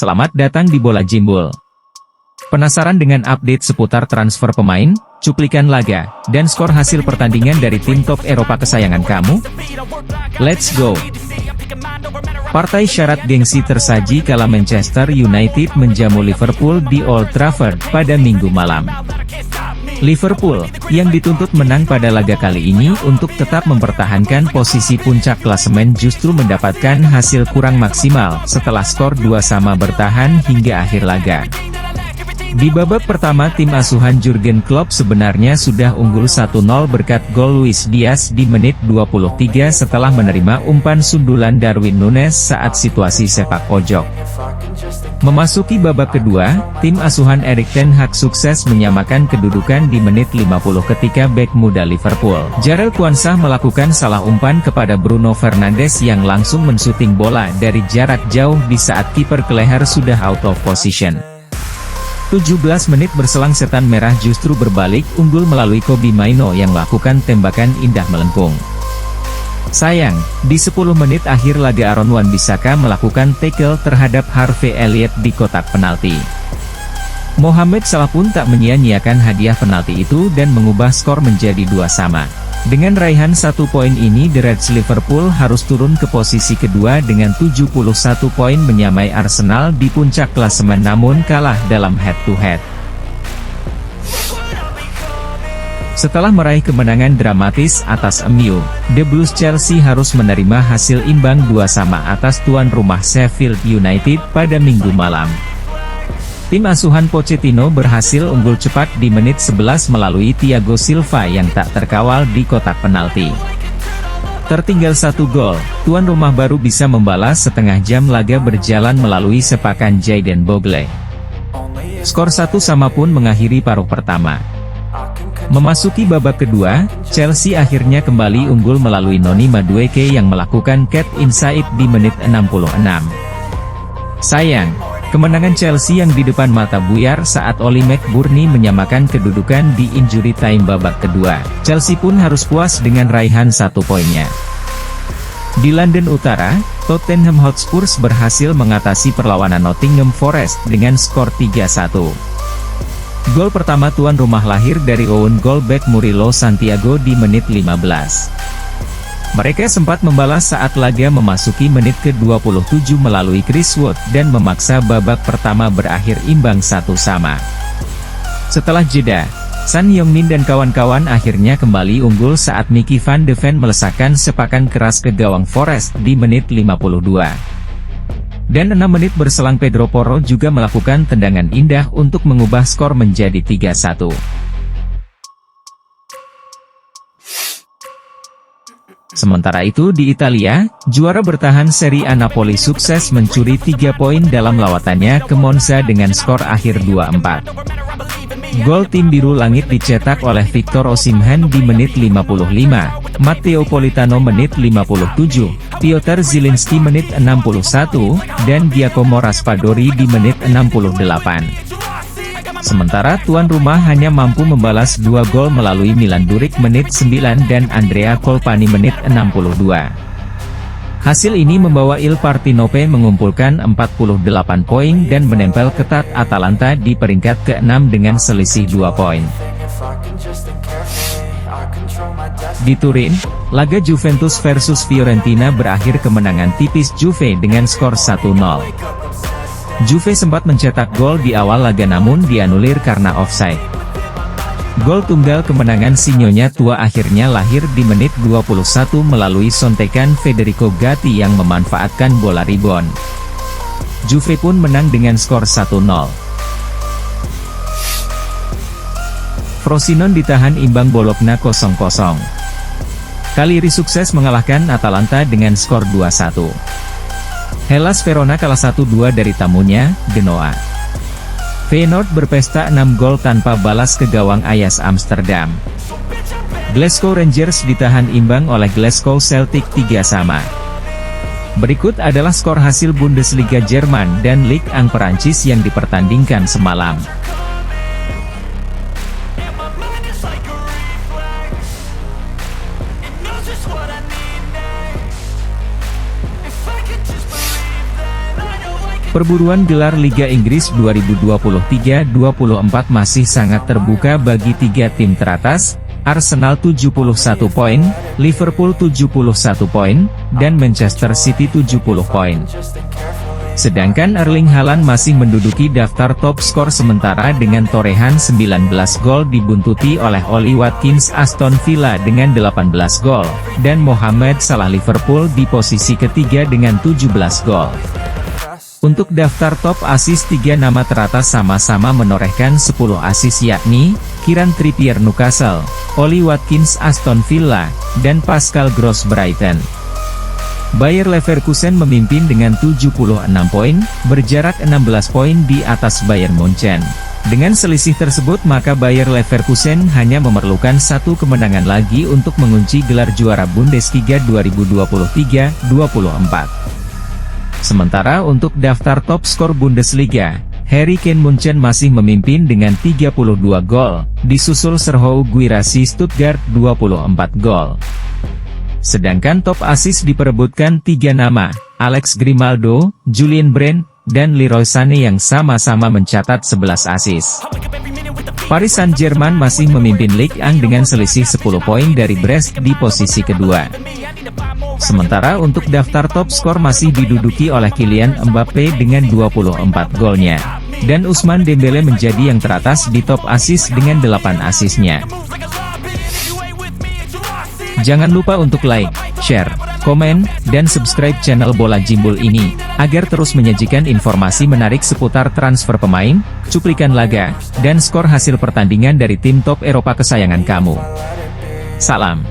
Selamat datang di Bola Jimbul. Penasaran dengan update seputar transfer pemain, cuplikan laga, dan skor hasil pertandingan dari tim top Eropa kesayangan kamu? Let's go! Partai syarat gengsi tersaji kala Manchester United menjamu Liverpool di Old Trafford pada Minggu malam. Liverpool, yang dituntut menang pada laga kali ini untuk tetap mempertahankan posisi puncak klasemen justru mendapatkan hasil kurang maksimal setelah skor 2-2 bertahan hingga akhir laga. Di babak pertama tim asuhan Jurgen Klopp sebenarnya sudah unggul 1-0 berkat gol Luis Diaz di menit 23 setelah menerima umpan sundulan Darwin Núñez saat situasi sepak pojok. Memasuki babak kedua, tim asuhan Erik ten Hag sukses menyamakan kedudukan di menit 50 ketika bek muda Liverpool, Jarell Quansah melakukan salah umpan kepada Bruno Fernandes yang langsung mensuting bola dari jarak jauh di saat kiper Kelleher sudah out of position. 17 menit berselang setan merah justru berbalik unggul melalui Kobbie Mainoo yang melakukan tembakan indah melengkung. Sayang, di 10 menit akhir laga Aaron Wan-Bissaka melakukan tackle terhadap Harvey Elliott di kotak penalti. Mohamed Salah pun tak menyia-nyiakan hadiah penalti itu dan mengubah skor menjadi 2-2. Dengan raihan 1 poin ini The Reds Liverpool harus turun ke posisi kedua dengan 71 poin menyamai Arsenal di puncak klasemen namun kalah dalam head-to-head. Setelah meraih kemenangan dramatis atas MU, The Blues Chelsea harus menerima hasil imbang 2-2 atas tuan rumah Sheffield United pada Minggu malam. Tim asuhan Pochettino berhasil unggul cepat di menit 11 melalui Thiago Silva yang tak terkawal di kotak penalti. Tertinggal 1 gol, tuan rumah baru bisa membalas setengah jam laga berjalan melalui sepakan Jayden Bogle. Skor 1-1 pun mengakhiri paruh pertama. Memasuki babak kedua, Chelsea akhirnya kembali unggul melalui Noni Madueke yang melakukan cut inside di menit 66. Sayang, kemenangan Chelsea yang di depan mata buyar saat Oli McBurnie menyamakan kedudukan di injury time babak kedua. Chelsea pun harus puas dengan raihan 1 poinnya. Di London Utara, Tottenham Hotspur berhasil mengatasi perlawanan Nottingham Forest dengan skor 3-1. Gol pertama tuan rumah lahir dari own goal back Murilo Santiago di menit 15. Mereka sempat membalas saat laga memasuki menit ke-27 melalui Chris Wood dan memaksa babak pertama berakhir imbang 1-1. Setelah jeda, Son Heung-min dan kawan-kawan akhirnya kembali unggul saat Mickey van de Ven melesakkan sepakan keras ke gawang Forest di menit 52. Dan 6 menit berselang Pedro Porro juga melakukan tendangan indah untuk mengubah skor menjadi 3-1. Sementara itu di Italia, juara bertahan Serie A Napoli sukses mencuri 3 poin dalam lawatannya ke Monza dengan skor akhir 2-4. Gol tim biru langit dicetak oleh Victor Osimhen di menit 55, Matteo Politano menit 57, Piotr Zielinski menit 61, dan Giacomo Raspadori di menit 68. Sementara tuan rumah hanya mampu membalas 2 gol melalui Milan Duric menit 9 dan Andrea Colpani menit 62. Hasil ini membawa Il Partenope mengumpulkan 48 poin dan menempel ketat Atalanta di peringkat ke-6 dengan selisih 2 poin. Di Turin, laga Juventus versus Fiorentina berakhir kemenangan tipis Juve dengan skor 1-0. Juve sempat mencetak gol di awal laga namun dianulir karena offside. Gol tunggal kemenangan si Nyonya Tua akhirnya lahir di menit 21 melalui sontekan Federico Gatti yang memanfaatkan bola rebound. Juve pun menang dengan skor 1-0. Frosinone ditahan imbang Bologna 0-0. Cagliari sukses mengalahkan Atalanta dengan skor 2-1. Hellas Verona kalah 1-2 dari tamunya, Genoa. Feyenoord berpesta 6 gol tanpa balas ke gawang Ajax Amsterdam. Glasgow Rangers ditahan imbang oleh Glasgow Celtic 3-3. Berikut adalah skor hasil Bundesliga Jerman dan Ligue 1 Perancis yang dipertandingkan semalam. Perburuan gelar Liga Inggris 2023-24 masih sangat terbuka bagi tiga tim teratas, Arsenal 71 poin, Liverpool 71 poin, dan Manchester City 70 poin. Sedangkan Erling Haaland masih menduduki daftar top skor sementara dengan torehan 19 gol dibuntuti oleh Ollie Watkins Aston Villa dengan 18 gol, dan Mohamed Salah Liverpool di posisi ketiga dengan 17 gol. Untuk daftar top assist, tiga nama teratas sama-sama menorehkan 10 assist yakni, Kieran Trippier Newcastle, Ollie Watkins Aston Villa, dan Pascal Gross Brighton. Bayer Leverkusen memimpin dengan 76 poin, berjarak 16 poin di atas Bayern Munchen. Dengan selisih tersebut maka Bayer Leverkusen hanya memerlukan satu kemenangan lagi untuk mengunci gelar juara Bundesliga 2023-24. Sementara untuk daftar top skor Bundesliga, Harry Kane Munchen masih memimpin dengan 32 gol, disusul Serhou Guirassy Stuttgart 24 gol. Sedangkan top assist diperebutkan tiga nama, Alex Grimaldo, Julian Brandt, dan Leroy Sané yang sama-sama mencatat 11 assist. Paris Saint-Germain masih memimpin Ligue 1 dengan selisih 10 poin dari Brest di posisi kedua. Sementara untuk daftar top skor masih diduduki oleh Kylian Mbappe dengan 24 golnya. Dan Ousmane Dembélé menjadi yang teratas di top assist dengan 8 assistnya. Jangan lupa untuk like, share, komen, dan subscribe channel Bola Jimbul ini, agar terus menyajikan informasi menarik seputar transfer pemain, cuplikan laga, dan skor hasil pertandingan dari tim top Eropa kesayangan kamu. Salam.